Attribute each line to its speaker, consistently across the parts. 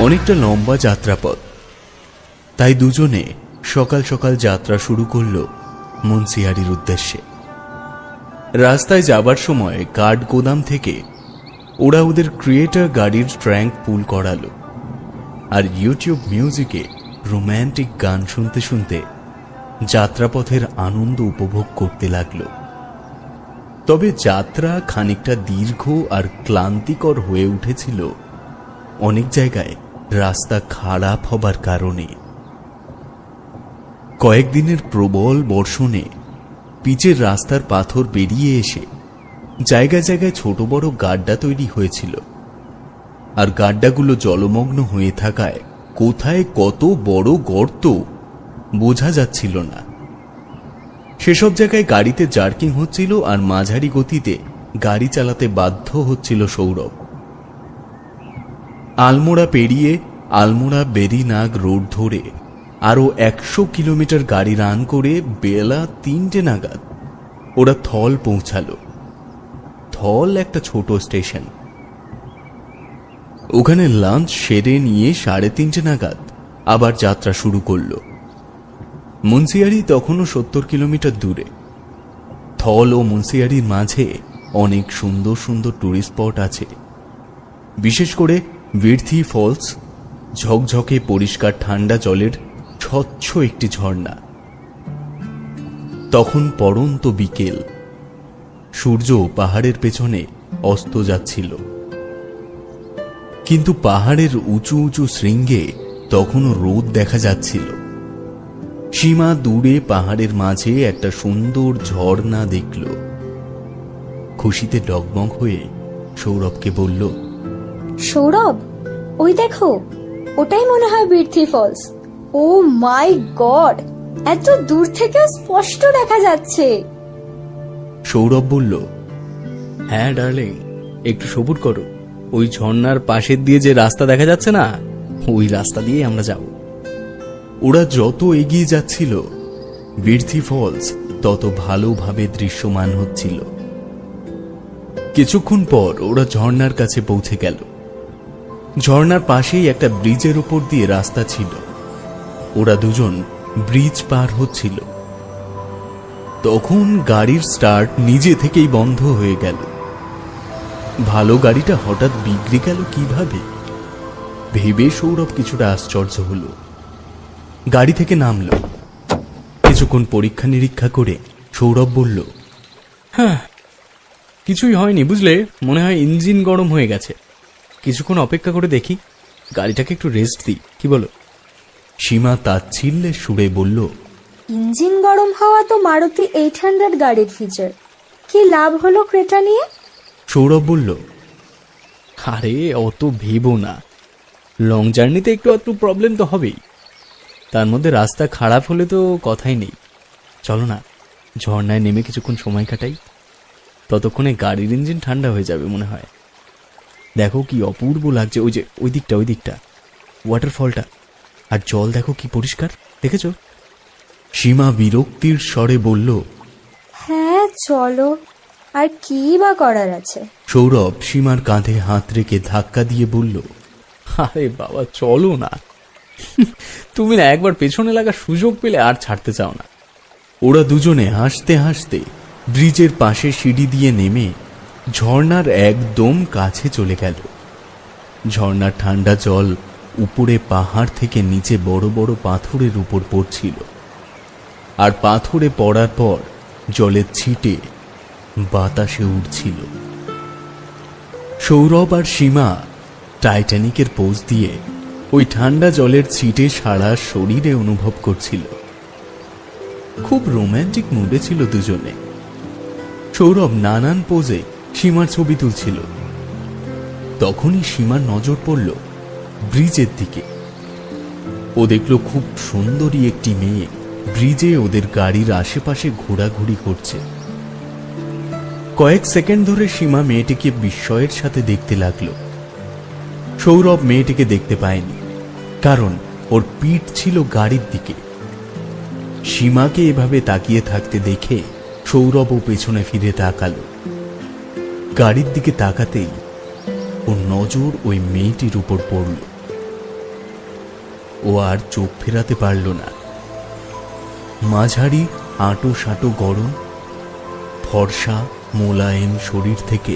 Speaker 1: অনেকটা লম্বা যাত্রাপথ, তাই দুজনে সকাল সকাল যাত্রা শুরু করল মুন্সিয়ারির উদ্দেশ্যে। রাস্তায় যাবার সময় কাঠ গোদাম থেকে ওরা ওদের ক্রিয়েটর গাড়ির ট্র্যাঙ্ক পুল করালো, আর ইউটিউব মিউজিকে রোম্যান্টিক গান শুনতে শুনতে যাত্রাপথের আনন্দ উপভোগ করতে লাগলো। তবে যাত্রা খানিকটা দীর্ঘ আর ক্লান্তিকর হয়ে উঠেছিল অনেক জায়গায় রাস্তা খারাপ হবার কারণে। কয়েকদিনের প্রবল বর্ষণে পিচের রাস্তার পাথর বেরিয়ে এসে জায়গায় জায়গায় ছোট বড় গাড্ডা তৈরি হয়েছিল, আর গাড্ডাগুলো জলমগ্ন হয়ে থাকায় কোথায় কত বড় গর্ত বোঝা যাচ্ছিল না। সেসব জায়গায় গাড়িতে জার্কিং হচ্ছিল, আর মাঝারি গতিতে গাড়ি চালাতে বাধ্য হচ্ছিল সৌরভ। আলমোড়া পেরিয়ে আলমোড়া বেরিনাগ রোড ধরে আরো 100 কিলোমিটার গাড়ি রান করে বেলা 3টে নাগাদ ওরা থল পৌঁছালো। থল একটা ছোট স্টেশন। ওখানে লাঞ্চ সেরে নিয়ে 3:30 নাগাদ আবার যাত্রা শুরু করল। মুন্সিয়ারি তখনও 70 কিলোমিটার দূরে। থল ও মুন্সিয়ারির মাঝে অনেক সুন্দর সুন্দর টুরিস্ট স্পট আছে, বিশেষ করে বিরথি ফলস, ঝকঝকে পরিষ্কার ঠান্ডা জলের স্বচ্ছ একটি ঝর্ণা। তখন পড়ন্ত বিকেল, সূর্য পাহাড়ের পেছনে অস্ত যাচ্ছিল, কিন্তু পাহাড়ের উঁচু উঁচু শৃঙ্গে তখনও রোদ দেখা যাচ্ছিল। সীমা দূরে পাহাড়ের মাঝে একটা সুন্দর ঝর্ণা দেখল। খুশিতে ডগমগ হয়ে সৌরভকে বলল,
Speaker 2: সৌরভ, ওই দেখো, ওটাই মনে হয় বিরথি ফলস। ও মাই গড, এত দূর থেকে স্পষ্ট দেখা যাচ্ছে।
Speaker 1: সৌরভ বলল, হ্যাঁ ডার্লিং, একটু সবুর করো, ওই ঝর্ণার পাশের দিয়ে যে রাস্তা দেখা যাচ্ছে না, ওই রাস্তা দিয়ে আমরা যাব। ওরা যত এগিয়ে যাচ্ছিল বিরথি ফলস তত ভালোভাবে দৃশ্যমান হচ্ছিল। কিছুক্ষণ পর ওরা ঝর্ণার কাছে পৌঁছে গেল। ঝর্ণার পাশেই একটা ব্রিজের উপর দিয়ে রাস্তা ছিল। ওরা দুজন ব্রিজ পার হচ্ছিল। তখন গাড়ির স্টার্ট নিজে থেকেই বন্ধ হয়ে গেল। ভালো গাড়িটা হঠাৎ বিগড়ে গেল কিভাবে ভেবে সৌরভ কিছুটা আশ্চর্য হল। গাড়ি থেকে নামল। কিছুক্ষণ পরীক্ষা নিরীক্ষা করে সৌরভ বলল, হ্যাঁ, কিছুই হয়নি বুঝলে, মনে হয় ইঞ্জিন গরম হয়ে গেছে। কিছুক্ষণ অপেক্ষা করে দেখি, গাড়িটাকে একটু রেস্ট দিই, কি বলো? সীমা তাচ্ছিল্যের সুরে বলল,
Speaker 2: ইঞ্জিন গরম হওয়া তো মারুতি 800 গাড়ির ফিচার, কি লাভ হলো ক্রেটা নিয়ে?
Speaker 1: সৌরভ বলল, আরে অত ভেবো না, লং জার্নিতে একটু প্রবলেম তো হবেই, তার মধ্যে রাস্তা খারাপ হলে তো কথাই নেই। চলো না, ঝর্ণায় নেমে কিছুক্ষণ সময় কাটাই, ততক্ষণে গাড়ির ইঞ্জিন ঠান্ডা হয়ে যাবে মনে হয়। দেখো কি অপূর্ব লাগছে, ওই যে ওই দিকটা ওয়াটারফলটা, আর জল দেখো কি পরিষ্কার, দেখেছো? সীমা বিরক্তির স্বরে বলল,
Speaker 2: হ্যাঁ চলো, আর কি বা করার আছে?
Speaker 1: সৌরভ সীমার কাঁধে হাত রেখে ধাক্কা দিয়ে বলল, আরে বাবা চলো না, তুমি না একবার পেছনে লাগার সুযোগ পেলে আর ছাড়তে চাও না। ওরা দুজনে হাসতে হাসতে ব্রিজের পাশে সিঁড়ি দিয়ে নেমে ঝর্ণার একদম কাছে চলে গেল। ঝর্ণার ঠান্ডা জল উপরে পাহাড় থেকে নিচে বড় বড় পাথরের উপর পড়ছিল, আর পাথরে পড়ার পর জলের ছিটে বাতাসে উড়ছিল। সৌরভ আর সীমা টাইটানিকের পোজ দিয়ে ওই ঠান্ডা জলের ছিটে সারা শরীরে অনুভব করছিল। খুব রোম্যান্টিক মুডে ছিল দুজনে। সৌরভ নানান পোজে সীমার ছবি তুলছিল। তখনই সীমার নজর পড়ল ব্রিজের দিকে। ও দেখল খুব সুন্দরী একটি মেয়ে ব্রিজে ওদের গাড়ির আশেপাশে ঘোরাঘুরি করছে। কয়েক সেকেন্ড ধরে সীমা মেয়েটিকে বিস্ময়ের সাথে দেখতে লাগলো। সৌরভ মেয়েটিকে দেখতে পায়নি, কারণ ওর পিঠ ছিল গাড়ির দিকে। সীমাকে এভাবে তাকিয়ে থাকতে দেখে সৌরভও পেছনে ফিরে তাকালো। গাড়ির দিকে তাকাতেই ওর নজর ওই মেয়েটির উপর পড়ল। ও আর চোখ ফেরাতে পারল না। মাঝারি আঁটো সাঁটো গরম, ফর্সা মোলায়েম শরীর থেকে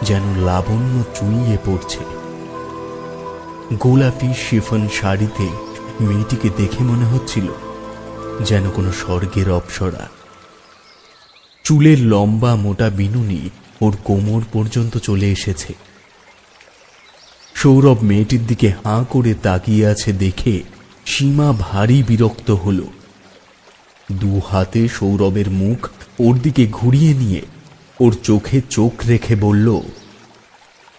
Speaker 1: যেন লাবণ্য চুইয়ে পড়ছে। গোলাপি শিফন শাড়িতে মেয়েটিকে দেখে মনে হচ্ছিল যেন কোনো স্বর্গের অপ্সরা। চুলের লম্বা মোটা বিনুনি ওর কোমর পর্যন্ত চলে এসেছে। সৌরভ মেয়েটির দিকে হাঁ করে তাকিয়ে আছে দেখে সীমা ভারী বিরক্ত হল। দু হাতে সৌরভের মুখ ওর দিকে ঘুরিয়ে নিয়ে ওর চোখে চোখ রেখে বলল,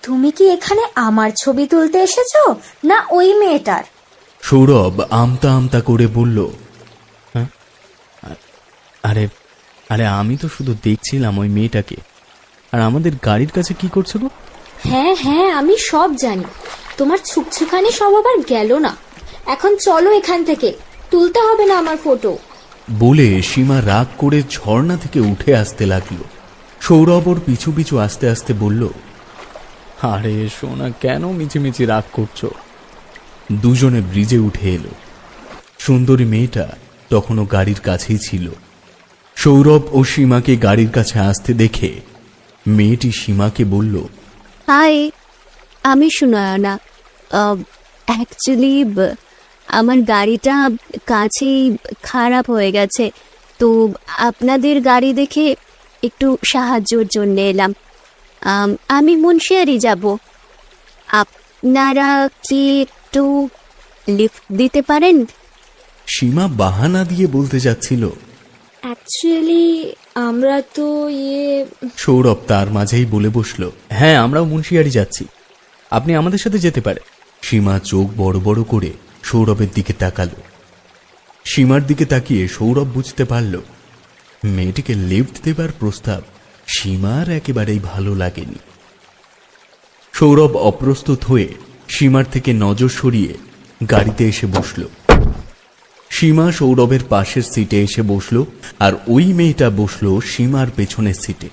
Speaker 2: তুমি কি এখানে আমার ছবি তুলতে এসেছো না ওই মেয়েটার?
Speaker 1: সৌরভ আমতা আমতা করে বলল, আরে আরে আমি তো শুধু দেখছিলাম ওই মেয়েটাকে। আর আমাদের গাড়ির কাছে কি করছো গো?
Speaker 2: হ্যাঁ হ্যাঁ, আমি সব জানি। তোমার ছুকছুকানি সব আবার গেল না। এখন চলো এখান থেকে, তুলতে হবে না আমার ফটো।
Speaker 1: বলে সীমা রাগ করে ঝর্ণা থেকে উঠে আসতে লাগলো। সৌরভ ওর পিছু পিছু আস্তে আস্তে বলল, আরে সোনা, কেন মিছিমিছি রাগ করছো? দুজনে ব্রিজে উঠে এলো। সুন্দরী মেয়েটা তখনও গাড়ির কাছেই ছিল। সৌরভ ও সীমাকে গাড়ির কাছে আসতে দেখে মেয়েটি সীমাকে বলল,
Speaker 3: হাই, আমি সুনয়না। অ্যাকচুয়ালি আমার গাড়িটা কাছেই খারাপ হয়ে গেছে, তো আপনাদের গাড়ি দেখে একটু সাহায্যের জন্য এলাম। আমি মুন্সিয়ারি যাব। আপনারা কি একটু লিফট দিতে পারেন?
Speaker 1: সীমা বাহানা দিয়ে বলতে যাচ্ছিল,
Speaker 2: অ্যাকচুয়ালি আমরা তো
Speaker 1: সৌরভ তার মাঝেই বলে বসল, হ্যাঁ, আমরাও মুন্সিয়ারি যাচ্ছি, আপনি আমাদের সাথে যেতে পারেন। সীমা চোখ বড় বড় করে সৌরভের দিকে তাকালো। সীমার দিকে তাকিয়ে সৌরভ বুঝতে পারল মেয়েটিকে লিফট দেবার প্রস্তাব সীমার একেবারেই ভালো লাগেনি। সৌরভ অপ্রস্তুত হয়ে সীমার থেকে নজর সরিয়ে গাড়িতে এসে বসল। সীমা সৌরভের পাশের সিটে এসে বসল, আর ওই মেয়েটা বসল সীমার পেছনের সিটে।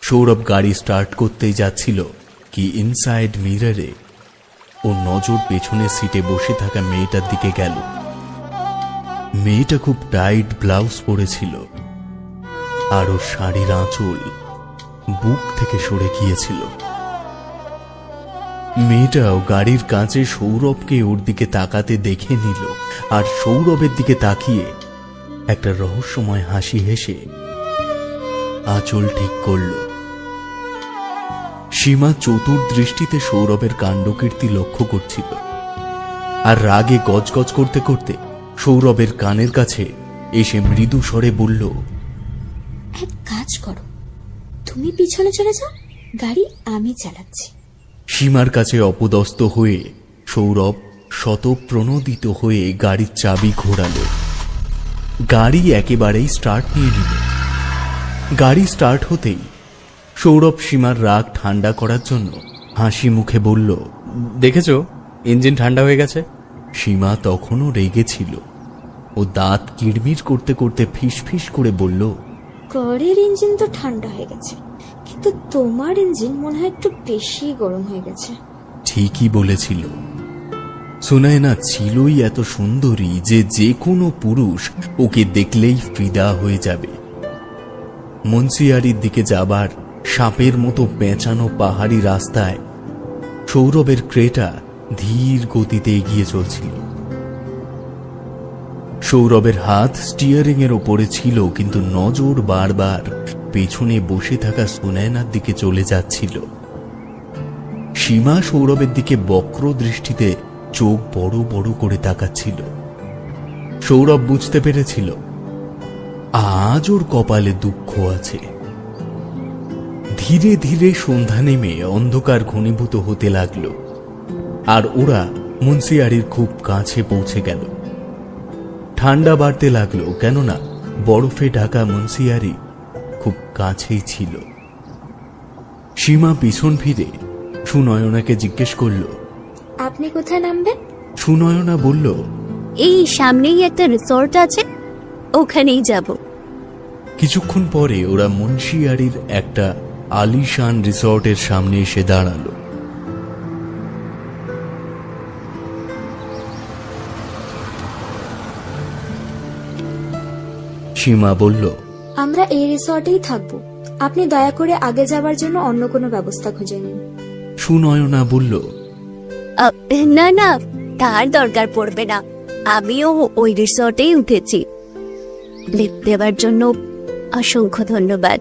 Speaker 1: সৌরভ গাড়ি স্টার্ট করতেই যাচ্ছিল কি ইনসাইড মিররে ও নজর পেছনের সিটে বসে থাকা মেয়েটার দিকে গেল। মেয়েটা খুব টাইট ব্লাউজ পরেছিল, আর ওর শাড়ির আঁচল বুক থেকে সরে গিয়েছিল। মেয়েটাও গাড়ির কাঁচে সৌরভকে ওর দিকে তাকাতে দেখে নিল, আর সৌরভের দিকে তাকিয়ে একটা রহস্যময় হাসি হেসে আঁচল ঠিক করল। সীমা চতুর্দৃষ্টিতে সৌরভের কাণ্ডকীর্তি লক্ষ্য করছিল, আর রাগে গজগজ করতে করতে সৌরভের কানের কাছে এসে মৃদু স্বরে বলল,
Speaker 2: এক কাজ করো, তুমি পিছনে চলে যাও, গাড়ি আমি চালাচ্ছি।
Speaker 1: সীমার কাছে অপদস্থ হয়ে সৌরভ শতপ্রণোদিত হয়ে গাড়ির চাবি ঘোরাল। গাড়ি একেবারেই স্টার্ট নিয়ে নিল। গাড়ি স্টার্ট হতেই সৌরভ সীমার রাগ ঠান্ডা করার জন্য হাসি মুখে বলল, দেখেছো, ইঞ্জিন ঠান্ডা হয়ে গেছে। সীমা তখনও রেগেছিল। ও দাঁত কিড়মিড় করতে করতে ফিস ফিস করে বলল,
Speaker 2: কারের ইঞ্জিন তো ঠান্ডা হয়ে গেছে, কিন্তু তোমার ইঞ্জিন মনে হয় একটু বেশি গরম হয়ে গেছে।
Speaker 1: ঠিকই বলেছিল। সুনয়না ছিলই এত সুন্দরী যে যে কোনো পুরুষ ওকে দেখলেই ফিদা হয়ে যাবে। মুন্সিয়ারির দিকে যাবার সাপের মতো পেঁচানো পাহাড়ি রাস্তায় সৌরভের ক্রেটা ধীর গতিতে এগিয়ে চলছিল। সৌরভের হাত স্টিয়ারিং এর ওপরে ছিল, কিন্তু নজর বারবার পেছনে বসে থাকা সুনয়নার দিকে চলে যাচ্ছিল। সীমা সৌরভের দিকে বক্র দৃষ্টিতে চোখ বড় বড় করে তাকাচ্ছিল। সৌরভ বুঝতে পেরেছিল আজ ওর কপালে দুঃখ আছে। ধীরে ধীরে সন্ধ্যা নেমে অন্ধকার ঘনীভূত হতে লাগলো, আর ওরা মুন্সিয়ারির খুব কাছে পৌঁছে গেল। ঠান্ডা বাড়তে লাগলো, কেননা বরফে ঢাকা মুন্সিয়ারি খুব কাছেই ছিল। সীমা পিছন ফিরে সুনয়নাকে জিজ্ঞেস করল,
Speaker 2: আপনি কোথায় নামবেন?
Speaker 1: সুনয়না বলল,
Speaker 3: এই সামনেই একটা রিসর্ট আছে, ওখানেই যাব।
Speaker 1: কিছুক্ষণ পরে ওরা মুন্সিয়ারির একটা আলিশান রিসর্টের সামনে এসে দাঁড়ালো। সীমা বলল,
Speaker 2: আমরা এই রিসর্টেই থাকবো, আপনি দয়া করে আগে যাবার জন্য অন্য কোনো ব্যবস্থা খুঁজে নিন।
Speaker 1: সুনয়না বলল,
Speaker 3: না না, তার দরকার পড়বে না, আমিও ওই রিসর্টেই উঠেছি। লিফট দেওয়ার জন্য অসংখ্য ধন্যবাদ।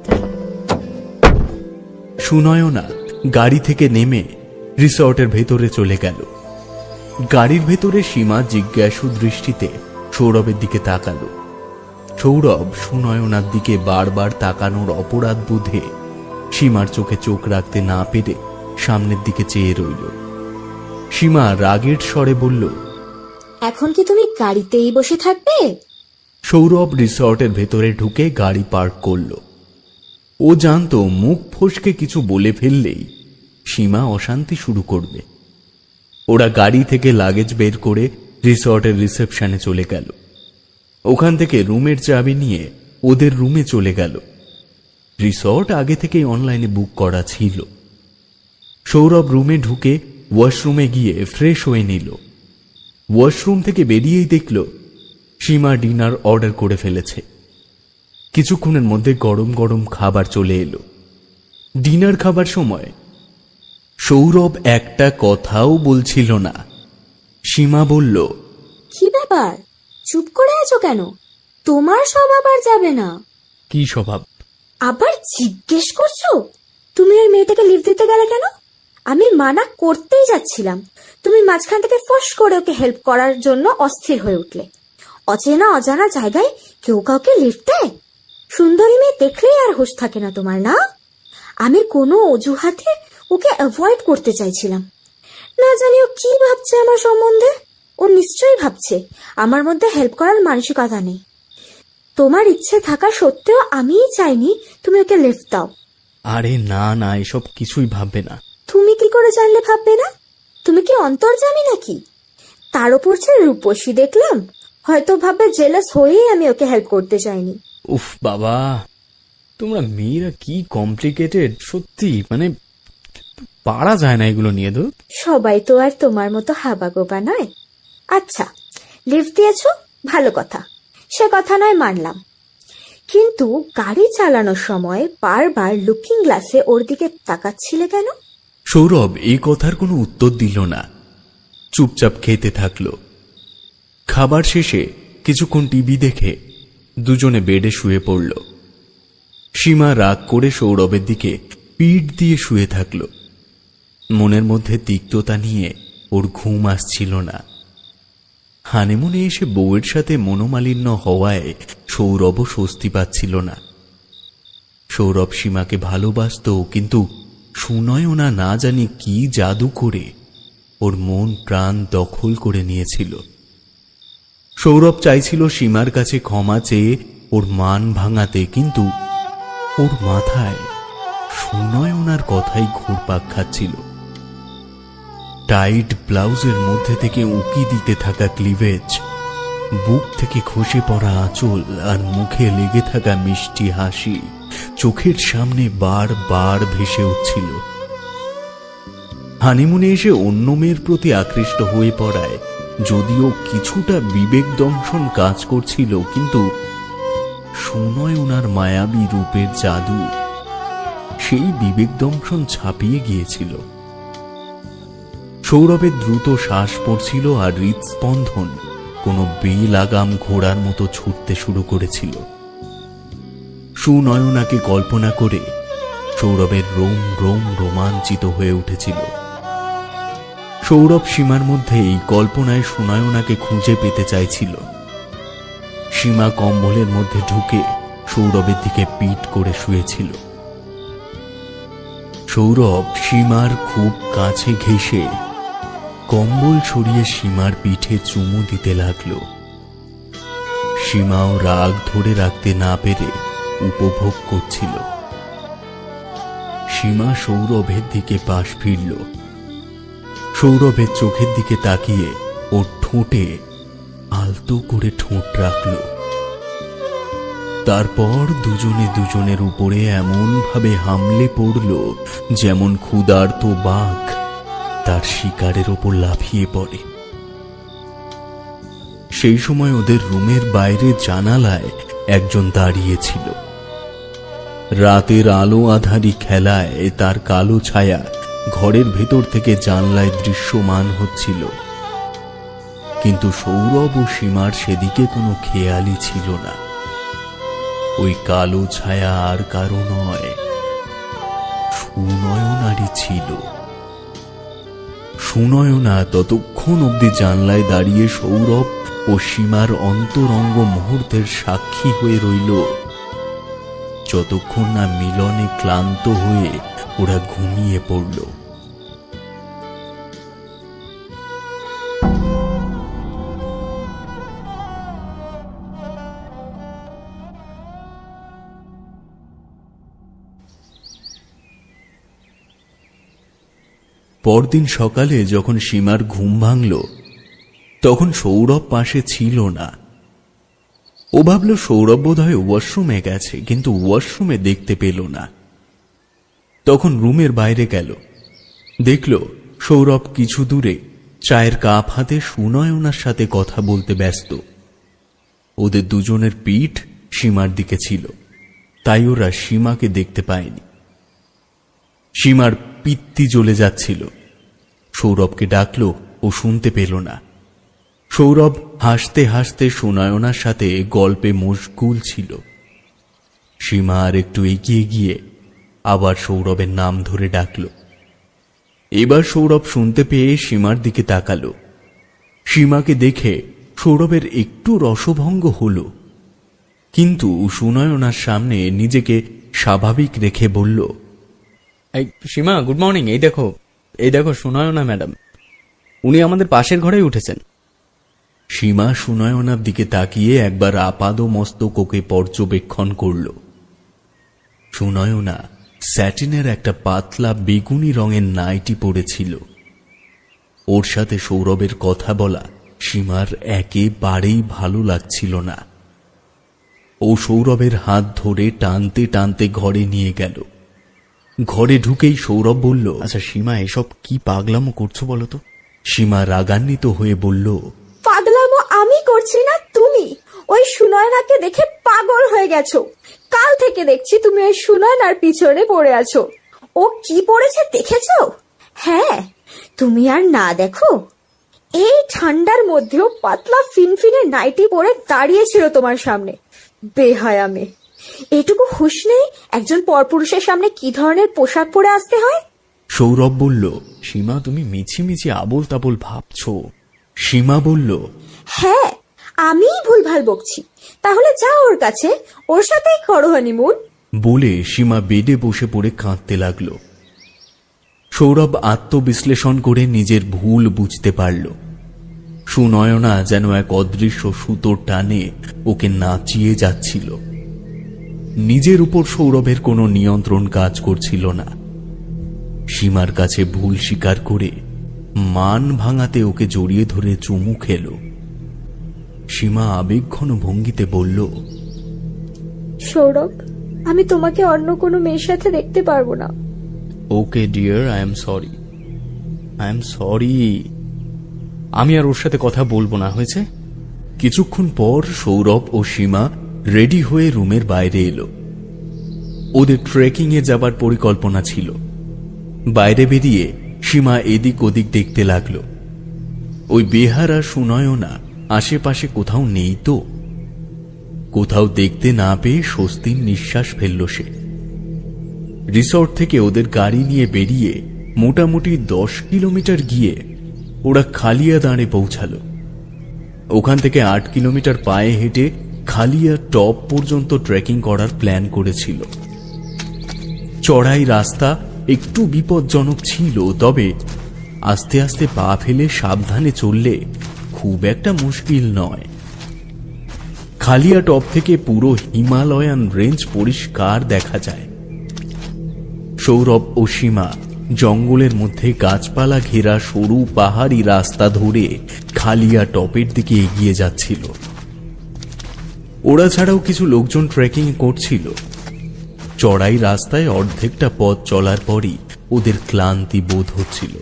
Speaker 1: সুনয়না গাড়ি থেকে নেমে রিসর্টের ভেতরে চলে গেল। গাড়ির ভেতরে সীমা জিজ্ঞাসু দৃষ্টিতে সৌরভের দিকে তাকালো। সৌরভ সুনয়নার দিকে বারবার তাকানোর অপরাধ বোধে সীমার চোখে চোখ রাখতে না পেরে সামনের দিকে চেয়ে রইল। সীমা রাগের স্বরে বলল,
Speaker 2: এখন কি তুমি গাড়িতেই বসে থাকবে?
Speaker 1: সৌরভ রিসর্টের ভেতরে ঢুকে গাড়ি পার্ক করল। ও জানতো মুখ ফসকে কিছু বলে ফেললেই সীমা অশান্তি শুরু করবে। ওরা গাড়ি থেকে লাগেজ বের করে রিসর্টের রিসেপশনে চলে গেল। ওখান থেকে রুমের চাবি নিয়ে ওদের রুমে চলে গেল। রিসর্ট আগে থেকেই অনলাইনে বুক করা ছিল। সৌরভ রুমে ঢুকে ওয়াশরুমে গিয়ে ফ্রেশ হয়ে নিল। ওয়াশরুম থেকে বেরিয়েই দেখল সীমা ডিনার অর্ডার করে ফেলেছে। কিছুক্ষণের মধ্যে গরম গরম খাবার চলে এলো। ডিনার খাবার সময় সৌরভ একটা কথাও বলছিল না। সীমা বলল,
Speaker 2: কি ব্যাপার, চুপ করে আছো কেন? তোমার স্বভাব আর যাবে না।
Speaker 1: কি স্বভাব?
Speaker 2: আবার জিজ্ঞেস করছো? তুমি ওই মেয়েটাকে লিফট দিতে গেলে কেন? আমি মানা করতেই যাচ্ছিলাম, তুমি মাঝখান থেকে ফস করে ওকে হেল্প করার জন্য অস্থির হয়ে উঠলে। অচেনা অজানা জায়গায় কেউ কাউকে লিফট দেয়? সুন্দরী মেয়ে দেখলেই আর হুঁশ থাকে না তোমার, না? আমি কোনো অজুহাতে ওকে অ্যাভয়েড করতে চাইছিলাম। না জানি ও কি ভাবছে আমার সম্বন্ধে। ও নিশ্চয়ই ভাবছে আমার মধ্যে হেল্প করার মানসিকতা নেই। তোমার ইচ্ছে থাকা সত্ত্বেও আমিই চাইনি তুমি ওকে লিফট দাও।
Speaker 1: আরে না না, এসব কিছুই ভাববে না।
Speaker 2: তুমি কি করে জানলে ভাববে না? তুমি কি অন্তর্যামী নাকি? তার উপর সে রূপসী দেখলাম, হয়তো ভাববে জেলাস হয়েই আমি ওকে হেল্প করতে চাইনি।
Speaker 1: উফ বাবা, তোমরা মেয়েরা কি কমপ্লিকেটেড সত্যি, মানে পারা যায় না এগুলো নিয়ে। তো
Speaker 2: সবাই তো আর তোমার মতো হাবাগোবা নয়। আচ্ছা, লিফট দিয়েছো, ভালো কথা, সে কথা নয় মানলাম, কিন্তু গাড়ি চালানোর সময় বারবার লুকিং গ্লাসে ওর দিকে তাকাচ্ছিলে কেন?
Speaker 1: সৌরভ এই কথার কোনো উত্তর দিল না, চুপচাপ খেতে থাকলো। খাবার শেষে কিছুক্ষণ টিভি দেখে দুজনে বেডে শুয়ে পড়ল। সীমা রাগ করে সৌরভের দিকে পিঠ দিয়ে শুয়ে থাকল। মনের মধ্যে তিক্ততা নিয়ে ওর ঘুম আসছিল না। হানিমুনে এসে বউয়ের সাথে মনোমালিন্য হওয়ায় সৌরভও স্বস্তি পাচ্ছিল না। সৌরভ সীমাকে ভালোবাসত, কিন্তু সুনয়না না জানি কি জাদু করে ওর মন প্রাণ দখল করে নিয়েছিল। সৌরভ চাইছিল সীমার কাছে ক্ষমা চেয়ে ওর মান ভাঙাতে, কিন্তু ওর মাথায় সুনয়নার কথাই ঘুরপাক খাচ্ছিল। টাইট ব্লাউজের মধ্যে থেকে উকি দিতে থাকা ক্লিভেজ, বুক থেকে খসে পড়া আঁচল আর মুখে লেগে থাকা মিষ্টি হাসি চোখের সামনে বারবার ভেসে উঠছিল। হানিমুনে এসে অন্য মেয়ের প্রতি আকৃষ্ট হয়ে পড়ায় যদিও কিছুটা বিবেক দংশন কাজ করছিল, কিন্তু সুনয়নার মায়াবী রূপের জাদু সেই বিবেক দংশন ছাপিয়ে গিয়েছিল। সৌরভের দ্রুত শ্বাস পড়ছিল আর হৃদস্পন্দন কোনো বেলাগাম ঘোড়ার মতো ছুটতে শুরু করেছিল। সুনয়নাকে কল্পনা করে সৌরভের রোম রোম রোমাঞ্চিত হয়ে উঠেছিল। সৌরভ সীমার মধ্যে এই কল্পনায় সুনয়নাকে খুঁজে পেতে চাইছিল। সীমা কম্বলের মধ্যে ঢুকে সৌরভের দিকে পিঠ করে শুয়েছিল। সৌরভ সীমার খুব কাছে ঘেঁষে কম্বল সরিয়ে সীমার পিঠে চুমু দিতে লাগল। সীমাও রাগ ধরে রাখতে না পেরে উপভোগ করছিল। সীমা সৌরভের দিকে পাশ ফিরল। সৌরভের চোখের দিকে তাকিয়ে ওর ঠোঁটে আলতো করে ঠোঁট রাখল। তারপর দুজনে দুজনের উপরে এমন ভাবে হামলে পড়ল যেমন ক্ষুধার্ত বাঘ তার শিকারের ওপর লাফিয়ে পড়ে। সেই সময় ওদের রুমের বাইরে জানালায় একজন দাঁড়িয়েছিল। রাতের আলো আঁধারি খেলায় তার কালো ছায়া ঘরের ভেতর থেকে জানলায় দৃশ্যমান হচ্ছিল, কিন্তু সৌরভ ও সীমার সেদিকে কোনো খেয়ালই ছিল না। ওই কালো ছায়া আর কারো নয়, সুনয়নারই ছিল। সুনয়না ততক্ষণ অবধি জানলায় দাঁড়িয়ে সৌরভ ও সীমার অন্তরঙ্গ মুহূর্তের সাক্ষী হয়ে রইল, যতক্ষণ না মিলনে ক্লান্ত হয়ে ওরা ঘুমিয়ে পড়ল। পরদিন সকালে যখন সীমার ঘুম ভাঙল, তখন সৌরভ পাশে ছিল না। ও ভাবল সৌরভ বোধহয় ওয়াশরুমে গেছে, কিন্তু ওয়াশরুমে দেখতে পেল না। তখন রুমের বাইরে গেল, দেখল সৌরভ কিছু দূরে চায়ের কাপ হাতে সুনয়নার সাথে কথা বলতে ব্যস্ত। ওদের দুজনের পিঠ সীমার দিকে ছিল, তাই ওরা সীমাকে দেখতে পায়নি। সীমার পিত্তি জ্বলে যাচ্ছিল। সৌরভকে ডাকল, ও শুনতে পেল না। সৌরভ হাসতে হাসতে সুনয়নার সাথে গল্পে মশগুল ছিল। সীমা আর একটু এগিয়ে গিয়ে আবার সৌরভের নাম ধরে ডাকল। এবার সৌরভ শুনতে পেয়ে সীমার দিকে তাকালো। সীমাকে দেখে সৌরভের একটু রসভঙ্গ হল, কিন্তু সুনয়নার সামনে নিজেকে স্বাভাবিক রেখে বলল,
Speaker 4: এই সীমা, গুড মর্নিং। এই দেখো সুনয়না ম্যাডাম, উনি আমাদের পাশের ঘরেই উঠেছেন।
Speaker 1: সীমা সুনয়নার দিকে তাকিয়ে একবার আপাদমস্তক ওকে পর্যবেক্ষণ করল। সুনয়না স্যাটিনের একটা পাতলা বেগুনি রঙের নাইটি পরেছিল। ওর সাথে সৌরভের কথা বলা সীমার একেবারেই ভালো লাগছিল না। ও সৌরভের হাত ধরে টানতে টানতে ঘরে নিয়ে গেল। ঘরে ঢুকেই সৌরভ বলল,
Speaker 4: আচ্ছা সীমা, এসব কি পাগলামো করছো বলো তো?
Speaker 1: সীমা রাগান্বিত হয়ে বলল,
Speaker 2: পাগলামো আমি করছি না, তুমি। ওই সুনয়নাকে দেখে পাগল হয়ে গেছো। কাল থেকে দেখছি তুমি ওই সুনয়নার পিছনে পড়ে আছো। ও কি পড়েছে দেখেছো? হ্যাঁ, তুমি আর না দেখো? এই ঠান্ডার মধ্যেও পাতলা ফিনফিনে নাইটি পরে দাঁড়িয়েছিল তোমার সামনে। বেহায়া মেয়ে, এটুকু হুঁশ নেই একজন পরপুরুষের সামনে কি ধরনের পোশাক পরে আসতে হয়?
Speaker 1: সৌরভ বলল।
Speaker 4: সীমা, তুমি মিছিমিছি আবোল তাবোল ভাবছো।
Speaker 1: সীমা বলল,
Speaker 2: হ্যাঁ, আমিই ভুলভাল বকছি। তাহলে যাও ওর কাছে, ওর সাথেই করো হানিমুন।
Speaker 1: বলে সীমা বেডে বসে পড়ে কাঁদতে লাগল। সৌরভ আত্মবিশ্লেষণ করে নিজের ভুল বুঝতে পারল। সুনয়না যেন এক অদৃশ্য সুতোর টানে ওকে নাচিয়ে যাচ্ছিল। নিজের উপর সৌরভের কোনো নিয়ন্ত্রণ কাজ করছিল না। সীমার কাছে ভুল স্বীকার করে মান ভাঙাতে ওকে জড়িয়ে ধরে চুমু খেল। সীমা আবেগঘন ভঙ্গিতে বলল,
Speaker 2: সৌরভ, আমি তোমাকে অন্য কোনো মেয়ের সাথে দেখতে পারবো না।
Speaker 4: Okay dear, I am sorry. আমি আর ওর সাথে কথা বলবো না, হয়েছে?
Speaker 1: কিছুক্ষণ পর সৌরভ ও সীমা রেডি হয়ে রুমের বাইরে এলো। ওদের ট্রেকিং এ যাবার পরিকল্পনা ছিল। বাইরে বেরিয়ে সীমা এদিক ওদিক দেখতে লাগলো। ওই বেহারা সুনয়না আশেপাশে কোথাও নেই তো। কোথাও দেখতে না পেয়ে স্বস্তির নিঃশ্বাস ফেলল সে। রিসর্ট থেকে ওদের গাড়ি নিয়ে বেরিয়ে মোটামুটি 10 কিলোমিটার গিয়ে ওরা খালিয়া দাঁড়ে পৌঁছালো। ওখান থেকে 8 কিলোমিটার পায়ে হেঁটে খালিয়া টপ পর্যন্ত ট্রেকিং করার প্ল্যান করেছিল। চড়াই রাস্তা একটু বিপজ্জনক ছিল, তবে আস্তে আস্তে পা ফেলে সাবধানে চললে খুব একটা মুশকিল নয়। খালিয়া টপ থেকে পুরো হিমালয়ান রেঞ্জ পরিষ্কার দেখা যায়। সৌরভ ও সীমা জঙ্গলের মধ্যে গাছপালা ঘেরা সরু পাহাড়ি রাস্তা ধরে খালিয়া টপের দিকে এগিয়ে যাচ্ছিল। ওরা ছাড়াও কিছু লোকজন ট্রেকিং করছিল। চড়াই রাস্তায় অর্ধেকটা পথ চলার পরই ওদের ক্লান্তি বোধ হচ্ছিল।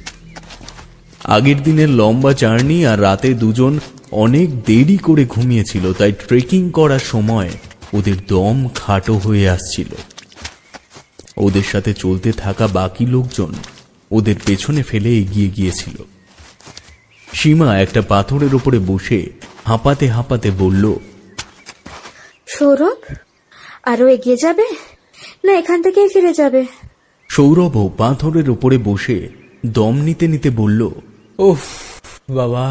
Speaker 1: আগের দিনের লম্বা জার্নি আর রাতে দুজন অনেক দেরি করে ঘুমিয়েছিল, তাই ট্রেকিং করার সময় ওদের দম খাটো হয়ে আসছিল। ওদের সাথে চলতে থাকা বাকি লোকজন ওদের পেছনে ফেলে এগিয়ে গিয়েছিল। সীমা একটা পাথরের উপরে বসে হাঁপাতে হাঁপাতে বলল,
Speaker 2: সৌরভ, আরো এগিয়ে যাবে না এখান থেকেই ফিরে যাবে?
Speaker 1: সৌরভও পাথরের উপরে বসে দম নিতে নিতে বলল,
Speaker 4: ওফ বাবা,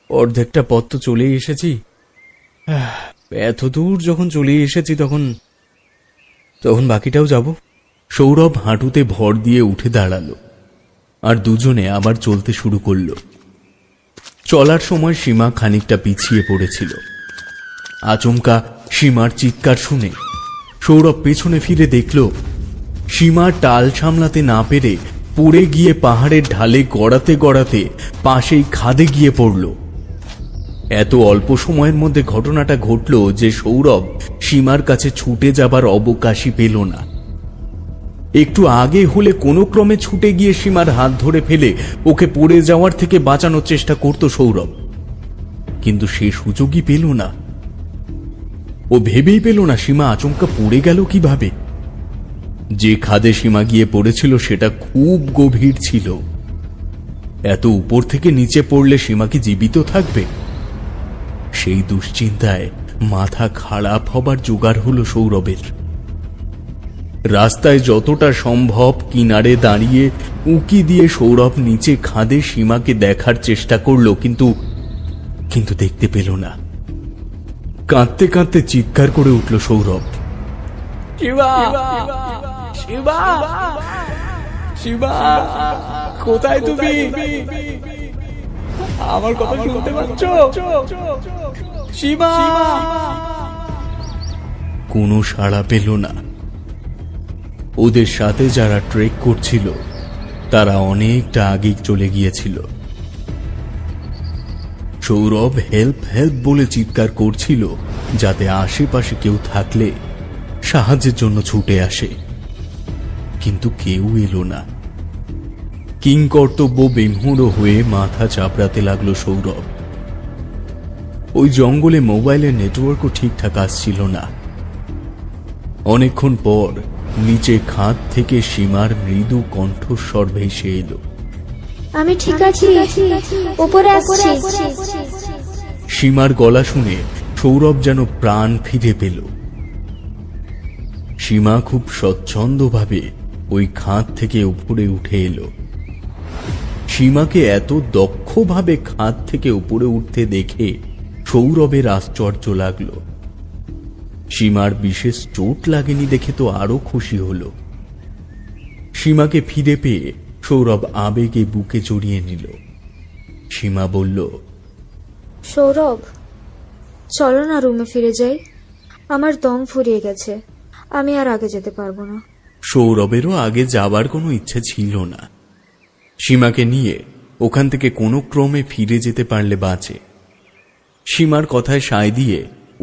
Speaker 4: অর্ধেকটা পথ তো চলেই এসেছি। এত দূর যখন চলে এসেছি তখন বাকিটাও যাব।
Speaker 1: সৌরভ হাঁটুতে ভর দিয়ে উঠে দাঁড়ালো আর দুজনে আবার চলতে শুরু করল। চলার সময় সীমা খানিকটা পিছিয়ে পড়েছিল। আচমকা সীমার চিৎকার শুনে সৌরভ পেছনে ফিরে দেখল সীমা টাল সামলাতে না পেরে পড়ে গিয়ে পাহাড়ের ঢালে গড়াতে গড়াতে পাশেই খাদে গিয়ে পড়ল। এত অল্প সময়ের মধ্যে ঘটনাটা ঘটল যে সৌরভ সীমার কাছে ছুটে যাবার অবকাশই পেল না। একটু আগে হলে কোনো ক্রমে ছুটে গিয়ে সীমার হাত ধরে ফেলে ওকে পড়ে যাওয়ার থেকে বাঁচানোর চেষ্টা করত সৌরভ, কিন্তু সে সুযোগই পেল না। ও ভেবেই পেল না সীমা আচমকা পড়ে গেল কিভাবে। যে খাদে সীমা গিয়ে পড়েছিল সেটা খুব গভীর ছিল। এত উপর থেকে নিচে পড়লে সীমা কি জীবিত থাকবে? সেই দুশ্চিন্তায় মাথা খারাপ হবার জোগাড় হলো সৌরভের। রাস্তায় যতটা সম্ভব কিনারে দাঁড়িয়ে উঁকি দিয়ে সৌরভ নিচে খাদে সীমাকে দেখার চেষ্টা করল, কিন্তু দেখতে পেল না। কাঁদতে কাঁদতে চিৎকার করে উঠল সৌরভ,
Speaker 4: শিবা, শিবা, শিবা, কোথায় তুমি? আমার কথা শুনতে পাচ্ছ? শিবা!
Speaker 1: কোনো সাড়া পেল না। ওদের সাথে যারা ট্রেক করছিল তারা অনেকটা আগে চলে গিয়েছিল। সৌরভ হেল্প হেল্প বলে চিৎকার করছিল যাতে আশেপাশে কেউ থাকলে সাহায্যের জন্য ছুটে আসে, কিন্তু কেউ এলো না। কিংকর্তব্য বিমূঢ় হয়ে মাথা চাপড়াতে লাগলো সৌরভ। ওই জঙ্গলে মোবাইলের নেটওয়ার্কও ঠিকঠাক আসছিল না। অনেকক্ষণ পর নিচে খাদ থেকে সীমার মৃদু কণ্ঠস্বর ভেসে এলো,
Speaker 2: আমি ঠিক আছি, উপরে আসছি।
Speaker 1: সীমার গলা শুনে সৌরভ যেন প্রাণ ফিরে পেল। সীমা খুব স্বচ্ছন্দভাবে ওই খাদ থেকে উপরে উঠে এলো। সীমাকে এত দক্ষভাবে খাদ থেকে উপরে উঠতে দেখে সৌরভের আশ্চর্য লাগলো। সীমার বিশেষ চোট লাগেনি দেখে তো আরো খুশি হল। সীমাকে ফিরে পেয়ে সৌরভ আবেগে বুকে জড়িয়ে নিল। সীমা বলল,
Speaker 2: সৌরভ, চলো না রুমে ফিরে যাই। আমার দম ফুরিয়ে গেছে, আমি আর আগে যেতে পারবো না।
Speaker 1: সৌরভেরও আগে যাবার কোনো ইচ্ছে ছিল না। সীমাকে নিয়ে ওখান থেকে কোনো ক্রমে ফিরে যেতে পারলে বাঁচে। সীমার কথায় সায় দিয়ে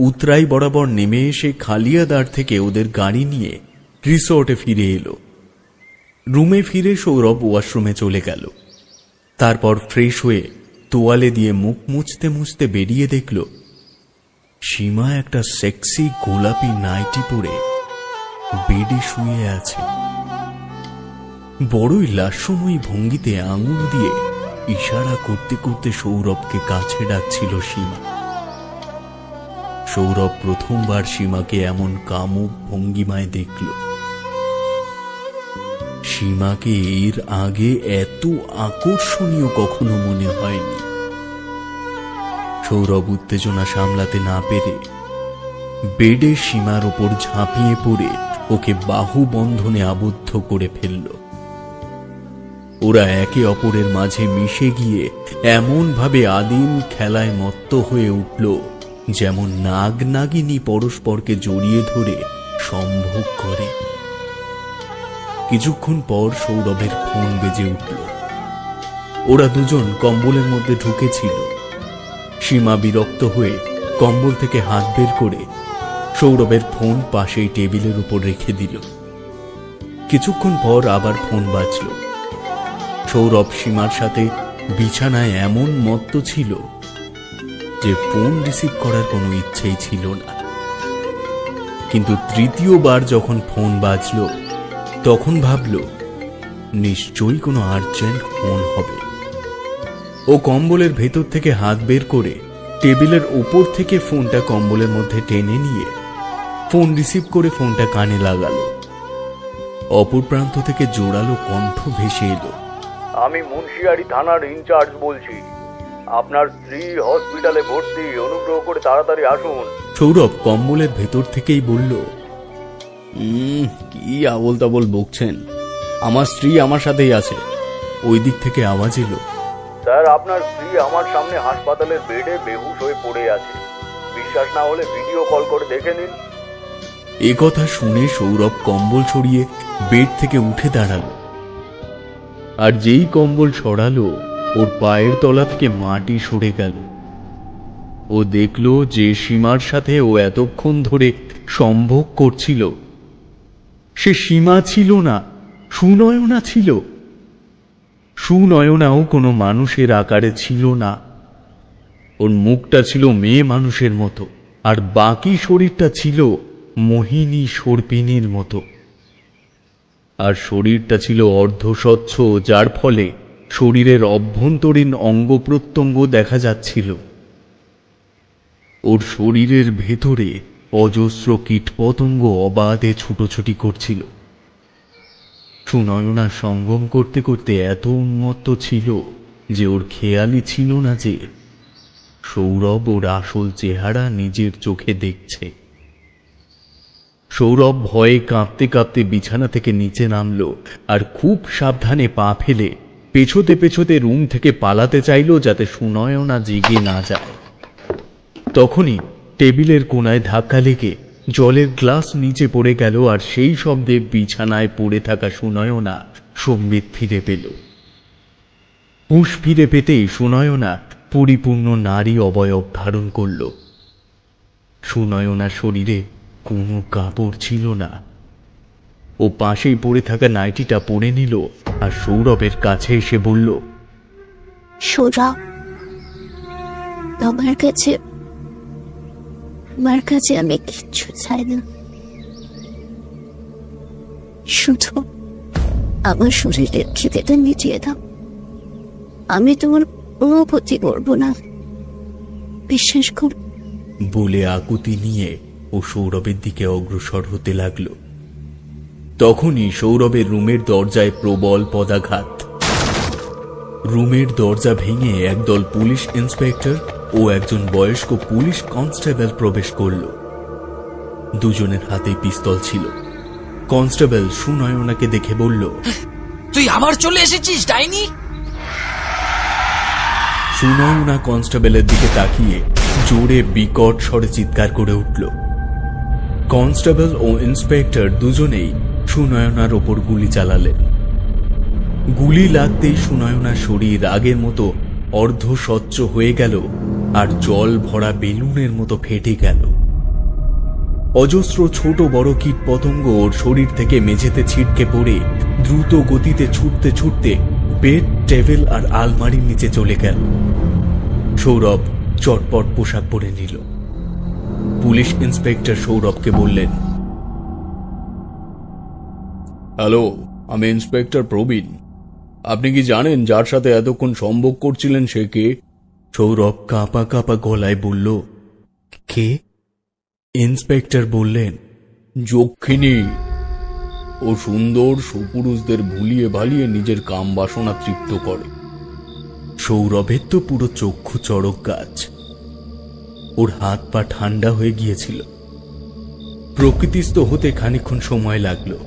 Speaker 1: উতরাই বরাবর নেমে এসে খালিয়াদার থেকে ওদের গাড়ি নিয়ে রিসোর্টে ফিরে এলো। রুমে ফিরে সৌরভ ওয়াশরুমে চলে গেল। তারপর ফ্রেশ হয়ে তোয়ালে দিয়ে মুখ মুছতে মুছতে বেরিয়ে দেখল সীমা একটা সেক্সি গোলাপি নাইটি পরে বেডে শুয়ে আছে। বড়ই লাস্যময়ী ভঙ্গিতে আঙুল দিয়ে ইশারা করতে করতে সৌরভকে কাছে ডাকছিল সীমা। সৌরভ প্রথমবার সীমাকে এমন কামুক ভঙ্গিমায় দেখল। সীমাকে এর আগে এত আকর্ষণীয় কখনো মনে হয়নি। সৌরভ উত্তেজনা সামলাতে না পেরে বেডে সীমার ওপর ঝাঁপিয়ে পড়ে ওকে বাহু বন্ধনে আবদ্ধ করে ফেলল। ওরা একে অপরের মাঝে মিশে গিয়ে এমন ভাবে আদিম খেলায় মত্ত হয়ে উঠল যেমন নাগ নাগিনী পরস্পরকে জড়িয়ে ধরে সম্ভোগ করে। কিছুক্ষণ পর সৌরভের ফোন বেজে উঠল। ওরা দুজন কম্বলের মধ্যে ঢুকেছিল। সীমা বিরক্ত হয়ে কম্বল থেকে হাত বের করে সৌরভের ফোন পাশেই টেবিলের উপর রেখে দিল। কিছুক্ষণ পর আবার ফোন বাজল। সৌরভ সীমার সাথে বিছানায় এমন মত্ত ছিল যে ফোন রিসিভ করার কোনো ইচ্ছেই ছিল না। কিন্তু তৃতীয়বার যখন ফোন বাজল তখন ভাবল নিশ্চয়ই কোনো আর্জেন্ট ফোন হবে। ও কম্বলের ভেতর থেকে হাত বের করে টেবিলের উপর থেকে ফোনটা কম্বলের মধ্যে টেনে নিয়ে ফোন রিসিভ করে ফোনটা কানে লাগালো। অপর প্রান্ত থেকে জোরালো কণ্ঠ ভেসে এলো,
Speaker 4: আমি মুন্সিয়ারি থানার ইনচার্জ বলছি, আপনার স্ত্রী হসপিটালে ভর্তি, অনুগ্রহ করে তাড়াতাড়ি আসুন।
Speaker 1: সৌরভ কম্বলের ভেতর থেকেই বলল, কি আবল তাবল বকছেন, আমার স্ত্রী আমার সাথেই আছে। ওই দিক থেকে আওয়াজ এলো,
Speaker 4: স্যার আপনার স্ত্রী আমার সামনে হাসপাতালের বেডে বেহুশ হয়ে পড়ে আছে, বিশ্বাস না হলে ভিডিও কল করে দেখে নিন।
Speaker 1: এ কথা শুনে সৌরভ কম্বল সরিয়ে বেড থেকে উঠে দাঁড়ালো। আর যেই কম্বল সরালো ওর পায়ের তলা থেকে মাটি সরে গেল। ও দেখল যে সীমার সাথে ও এতক্ষণ ধরে সম্ভোগ করছিল সে সীমা ছিল না, সুনয়না ছিল। সুনয়নাও কোনো মানুষের আকারে ছিল না। ওর মুখটা ছিল মেয়ে মানুষের মতো, আর বাকি শরীরটা ছিল মোহিনী সর্পিনীর মতো। আর শরীরটা ছিল অর্ধস্বচ্ছ, যার ফলে শরীরের অভ্যন্তরীণ অঙ্গ প্রত্যঙ্গ দেখা যাচ্ছিল। ওর শরীরের ভেতরে অজস্র কীটপতঙ্গ অবাধে ছুটোছুটি করছিল। সুনয়না সঙ্গম করতে করতে এত উন্মত্ত ছিল যে ওর খেয়ালই ছিল না যে সৌরভ ওর আসল চেহারা নিজের চোখে দেখছে। সৌরভ ভয়ে কাঁপতে কাঁপতে বিছানা থেকে নিচে নামল আর খুব সাবধানে পা ফেলে পেছোতে পেছোতে রুম থেকে পালাতে চাইল যাতে সুনয়না জেগে না যায়। তখনই টেবিলের কোনায় ধাক্কা লেগে জলের গ্লাস নিচে পড়ে গেল, আর সেই শব্দে বিছানায় পড়ে থাকা সুনয়না সম্বিত ফিরে পেল। হুঁশ ফিরে পেতেই সুনয়না পরিপূর্ণ নারী অবয়ব ধারণ করল। সুনয়নার শরীরে কোনো কাপড় ছিল না। ও পাশেই পড়ে থাকা নাইটিটা পরে নিল আর সৌরভের কাছে এসে বলল,
Speaker 3: সৌরভ, আমার কাছে আমি কিচ্ছু চাই না, শুধু আমার শরীরের খিদেটা মিটিয়ে দাও। আমি তোমার কোনো ক্ষতি করবো না, বিশ্বাস কর।
Speaker 1: বলে আকুতি নিয়ে ও সৌরভের দিকে অগ্রসর হতে লাগলো। তখনই সৌরভের রুমের দরজায় প্রবল পদাঘাত। রুমের দরজা ভেঙে একদল পুলিশ ইন্সপেক্টর ও একজন বয়স্ক পুলিশ কনস্টেবল প্রবেশ করল। দুজনের হাতে পিস্তল ছিল। কনস্টেবল সুনয়নাকে দেখে বলল,
Speaker 5: তুই আবার চলে এসেছিস ডাইনি?
Speaker 1: সুনয়না কনস্টেবলের দিকে তাকিয়ে জোরে বিকট স্বরে চিৎকার করে উঠল। কনস্টেবল ও ইন্সপেক্টর দুজনেই সুনয়নার ওপর গুলি চালালেন। গুলি লাগতেই সুনয়নার শরীর আগের মতো অর্ধস্বচ্ছ হয়ে গেল আর জল ভরা বেলুনের মতো ফেটে গেল। অজস্র ছোট বড় কীট পতঙ্গ ওর শরীর থেকে মেঝেতে ছিটকে পড়ে দ্রুত গতিতে ছুটতে ছুটতে বেড, টেবিল আর আলমারির নিচে চলে গেল। সৌরভ চটপট পোশাক পরে নিল। পুলিশ ইন্সপেক্টর সৌরভকে বললেন, হ্যালো, আমি ইন্সপেক্টর প্রবীণ। আপনি কি জানেন যার সাথে এতক্ষণ সম্ভোগ করছিলেন সে কে? সৌরভ কাঁপা কাঁপা গলায় বলল, কে? ইন্সপেক্টর বললেন, যক্ষিণী। ও সুন্দর সুপুরুষদের ভুলিয়ে ভালিয়ে নিজের কাম বাসনা তৃপ্ত করে। সৌরভের তো পুরো চক্ষু চড়ক গাছ। ওর হাত পা ঠান্ডা হয়ে গিয়েছিল। প্রকৃতিস্থ হতে খানিকক্ষণ সময় লাগলো।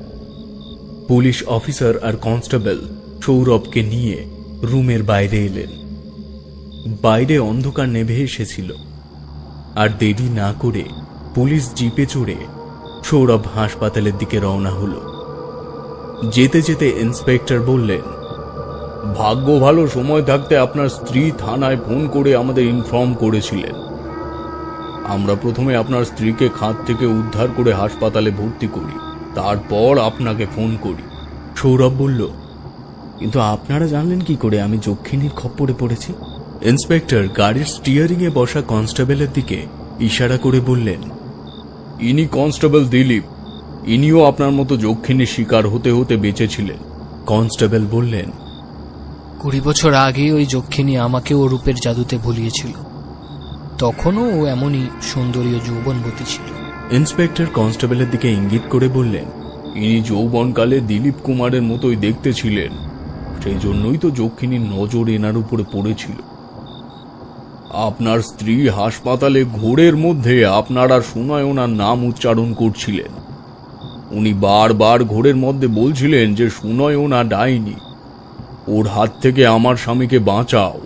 Speaker 1: পুলিশ অফিসার আর কনস্টেবল সৌরভকে নিয়ে রুমের বাইরে এলেন। বাইরে অন্ধকার নেভে এসেছিল। আর দেরি না করে পুলিশ জিপে চড়ে সৌরভ হাসপাতালের দিকে রওনা হলো। যেতে যেতে ইন্সপেক্টর বললেন, ভাগ্য ভালো সময় থাকতে আপনার স্ত্রী থানায় ফোন করে আমাদের ইনফর্ম করেছিলেন। আমরা প্রথমে আপনার স্ত্রীকে খাদ থেকে উদ্ধার করে হাসপাতালে ভর্তি করি, তারপর আপনাকে ফোন করি। সৌরভ বলল, কিন্তু আপনারা জানলেন কি করে আমি যক্ষিণীর খপ্পরে পড়েছি? ইন্সপেক্টর গাড়ির স্টিয়ারিং এ বসা কনস্টেবলের দিকে ইশারা করে বললেন,
Speaker 4: ইনি কনস্টেবল দিলীপ। ইনিও আপনার মতো যক্ষিণীর শিকার হতে হতে বেঁচেছিলেন।
Speaker 1: কনস্টেবল বললেন,
Speaker 5: 20 বছর আগে ওই যক্ষিণী আমাকে ও রূপের জাদুতে ভুলিয়েছিল। তখনও ও এমনই সুন্দরী ও যৌবনবতী ছিল।
Speaker 1: ইন্সপেক্টর কনস্টেবলের দিকে ইঙ্গিত করে বললেন,
Speaker 4: ইনি যৌবনকালে দিলীপ কুমারের মতোই দেখতে ছিলেন, সেই জন্যই তো যক্ষিণীর নজর এনার উপরে পড়েছিল। আপনার স্ত্রী হাসপাতালে ঘোরের মধ্যে আপনার আর সুনয়নার নাম উচ্চারণ করছিলেন। উনি বারবার ঘোরের মধ্যে বলছিলেন যে সুনয়না ডাইনি, ওর হাত থেকে আমার স্বামীকে বাঁচাও।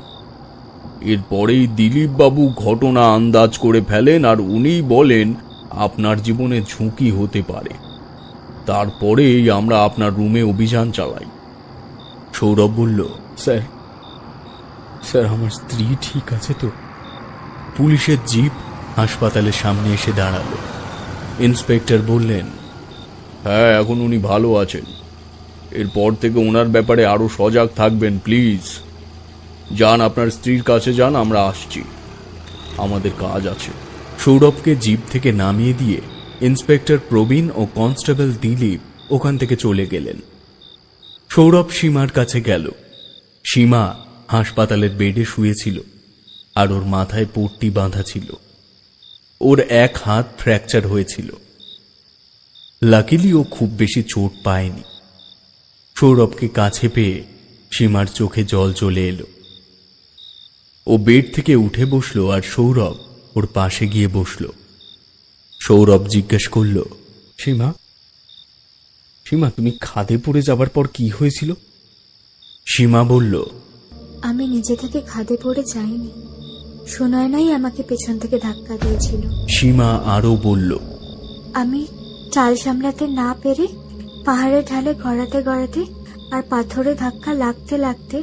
Speaker 4: এরপরেই দিলীপ বাবু ঘটনা আন্দাজ করে ফেলেন আর উনিই বলেন আপনার জীবনে ঝুঁকি হতে পারে। তারপরেই আমরা আপনার রুমে অভিযান চালাই।
Speaker 1: সৌরভ বলল,
Speaker 4: স্যার
Speaker 1: স্যার আমার স্ত্রী ঠিক আছে তো? পুলিশের জিপ হাসপাতালের সামনে এসে দাঁড়ালো। ইন্সপেক্টর বললেন,
Speaker 4: হ্যাঁ, এখন উনি ভালো আছেন। এরপর থেকে ওনার ব্যাপারে আরো সজাগ থাকবেন প্লিজ। যান, আপনার স্ত্রীর কাছে যান, আমরা আসছি, আমাদের কাজ আছে।
Speaker 1: সৌরভকে জিপ থেকে নামিয়ে দিয়ে ইন্সপেক্টর প্রবীণ ও কনস্টেবল দিলীপ ওখান থেকে চলে গেলেন। সৌরভ সীমার কাছে গেল। সীমা হাসপাতালের বেডে শুয়েছিল আর ওর মাথায় পট্টি বাঁধা ছিল। ওর এক হাত ফ্র্যাকচার হয়েছিল। লাকিলি ও খুব বেশি চোট পায়নি। সৌরভকে কাছে পেয়ে সীমার চোখে জল চলে এলো। ও বেড থেকে উঠে বসলো আর সৌরভ ওর পাশে গিয়ে বসল। সৌরভ জিজ্ঞেস করল,
Speaker 4: সীমা, সীমা, তুমি খাদে পড়ে যাবার পর কি হয়েছিল?
Speaker 1: সীমা বলল,
Speaker 2: আমি নিজে থেকে খাদে পড়ে যাইনি, সুনয়নাই আমাকে পেছন থেকে ধাক্কা দিয়েছিল।
Speaker 1: সীমা আরো বলল,
Speaker 2: আমি চাল সামলাতে না পেরে পাহাড়ে ঢালে গড়াতে গড়াতে আর পাথরে ধাক্কা লাগতে লাগতে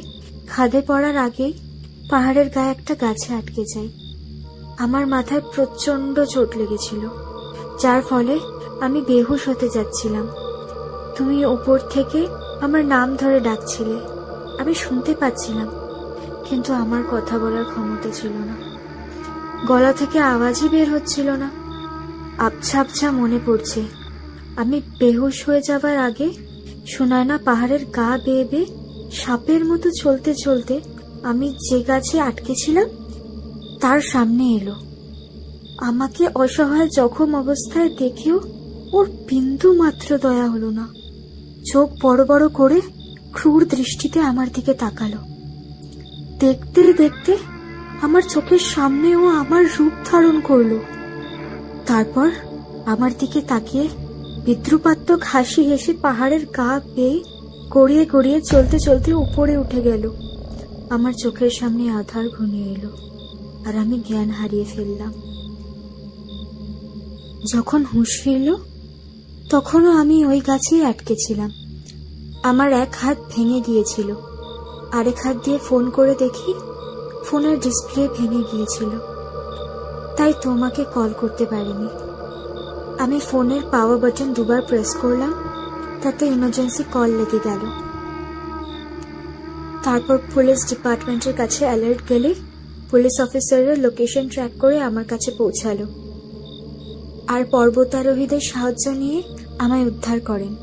Speaker 2: খাদে পড়ার আগেই পাহাড়ের গায়ে একটা গাছে আটকে যাই। আমার মাথায় প্রচন্ড চোট লেগেছিল, যার ফলে আমি বেহুশ হতে যাচ্ছিলাম। তুমি উপর থেকে আমার নাম ধরে ডাকছিলে, আমি শুনতে পাচ্ছিলাম, কিন্তু আমার কথা বলার ক্ষমতা ছিল না। গলা থেকে আওয়াজই বের হচ্ছিল না। আবছা আবছা মনে পড়ছে, আমি বেহুশ হয়ে যাবার আগে সুনয়না পাহাড়ের গা বেয়ে বেয়ে সাপের মতো চলতে চলতে আমি যে গাছে আটকেছিলাম তার সামনে এলো। আমাকে অসহায় জখম অবস্থায় দেখেও ওর বিন্দু মাত্র দয়া হলো না। চোখ বড় বড় করে ক্রূর দৃষ্টিতে আমার দিকে তাকালো। দেখতে দেখতে আমার চোখের সামনে ও আমার রূপ ধারণ করলো। তারপর আমার দিকে তাকিয়ে বিদ্রুপাত্মক হাসি হেসে পাহাড়ের গা বেয়ে গড়িয়ে গড়িয়ে চলতে চলতে উপরে উঠে গেল। আমার চোখের সামনে আধার ঘনিয়ে এলো আর আমি জ্ঞান হারিয়ে ফেললাম। যখন হুঁশ ফিরল তখনও আমি ওই গাছেই আটকে ছিলাম। আমার এক হাত ভেঙে গিয়েছিল, আরেক হাত দিয়ে ফোন করে দেখি ফোনের ডিসপ্লে ভেঙে গিয়েছিল, তাই তোমাকে কল করতে পারিনি। আমি ফোনের পাওয়ার বাটন দুবার প্রেস করলাম, তাতে ইমার্জেন্সি কল লেগে গেল। তারপর পুলিশ ডিপার্টমেন্টের কাছে অ্যালার্ট গেলে পুলিশ অফিসাররা লোকেশন ট্র্যাক করে আমার কাছে পৌঁছালো আর পর্বতারোহীদের সাহায্য নিয়ে আমায় উদ্ধার করেন।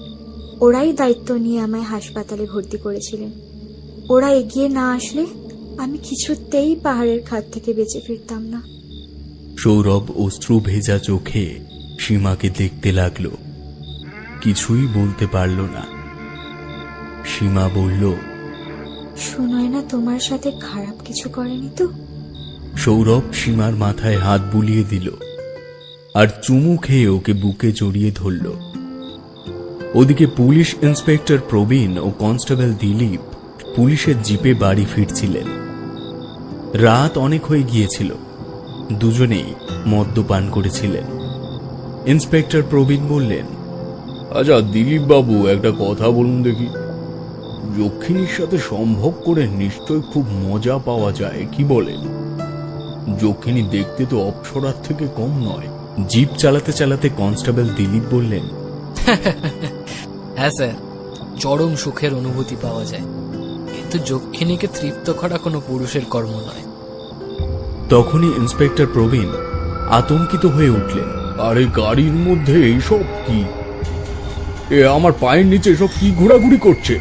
Speaker 2: ওরাই দায়িত্ব নিয়ে আমায় হাসপাতালে ভর্তি করেছিলেন। ওরা এগিয়ে না আসলে আমি কিছুতেই পাহাড়ের খাদ থেকে বেঁচে ফিরতাম না।
Speaker 1: সৌরভ অশ্রু ভেজা চোখে সীমাকে দেখতে লাগলো। কিছুই বলতে পারল না। সীমা বলল,
Speaker 2: সুনয়না তোমার সাথে খারাপ কিছু করেনি তো?
Speaker 1: সৌরভ সীমার মাথায় হাত বুলিয়ে দিল আর চুমু খেয়ে ওকে বুকে জড়িয়ে ধরল। ওদিকে পুলিশ ইন্সপেক্টর প্রবীণ ও কনস্টেবল দিলীপ পুলিশের জিপে বাড়ি ফিরছিলেন। রাত অনেক হয়ে গিয়েছিল। দুজনেই মদ্যপান করেছিলেন। ইন্সপেক্টর প্রবীণ বললেন,
Speaker 4: আচ্ছা দিলীপ বাবু, একটা কথা বলুন দেখি। যক্ষিণীর সাথে সম্ভব করে নিশ্চয় খুব মজা পাওয়া যায়, কি বলেন? যক্ষিণী দেখতে তো অপ্সরার থেকে কম নয়।
Speaker 1: জিপ চালাতে চালাতে কনস্টেবল দিলীপ বললেন,
Speaker 5: হ্যাঁ স্যার, চরম সুখের অনুভূতি পাওয়া যায়, কিন্তু যক্ষিণীকে তৃপ্ত করা কোনো পুরুষের কর্ম নয়।
Speaker 1: তখনই ইন্সপেক্টর প্রবীণ আতঙ্কিত হয়ে উঠলেন।
Speaker 4: আরে গাড়ির মধ্যে এইসব কি? এ আমার পায়ের নিচে সব কি ঘোরাঘুরি করছে?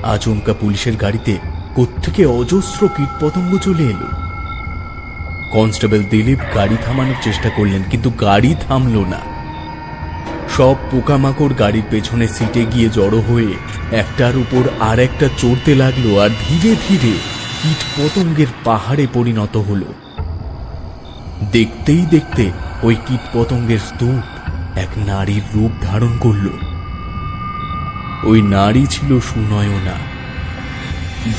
Speaker 1: আচমকা পুলিশের গাড়িতে কোত্থেকে অজস্র কীটপতঙ্গ চলে এলো। কনস্টেবল দিলীপ গাড়ি থামানোর চেষ্টা করলেন, কিন্তু গাড়ি থামল না। সব পোকামাকড় গাড়ির পেছনে সিটে গিয়ে জড়ো হয়ে একটার উপর আর একটা চড়তে লাগলো, আর ধীরে ধীরে কীট পতঙ্গের পাহাড়ে পরিণত হলো। দেখতেই দেখতে ওই কীট পতঙ্গের স্তূপ এক নারীর রূপ ধারণ করল। ওই নারী ছিল সুনয়না।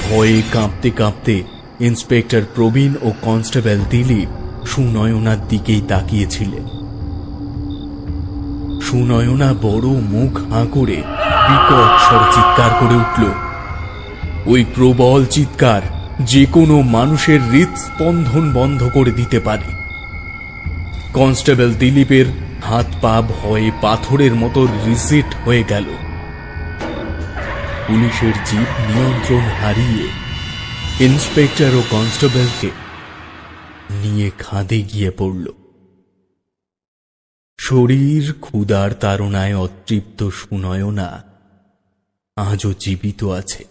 Speaker 1: ভয়ে কাঁপতে কাঁপতে ইন্সপেক্টর প্রবীণ ও কনস্টেবল দিলীপ সুনয়নার দিকেই তাকিয়েছিলেন। সুনয়না বড় মুখ হাঁ করে বিকট স্বরে চিৎকার করে উঠল। ওই প্রবল চিৎকার যে কোনো মানুষের হৃদস্পন্দন বন্ধ করে দিতে পারে। কনস্টেবল দিলীপের হাত পা ভয়ে পাথরের মতো রিজিট হয়ে গেল। পুলিশের জিপ নিয়ন্ত্রণ হারিয়ে ইন্সপেক্টর ও কনস্টেবলকে নিয়ে খাদে গিয়ে পড়ল। শরীর ক্ষুধার তাড়নায় অতৃপ্ত সুনয়না আজও জীবিত আছে।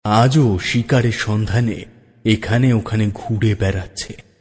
Speaker 1: আজও শিকারের সন্ধানে এখানে ওখানে ঘুরে বেড়াচ্ছে।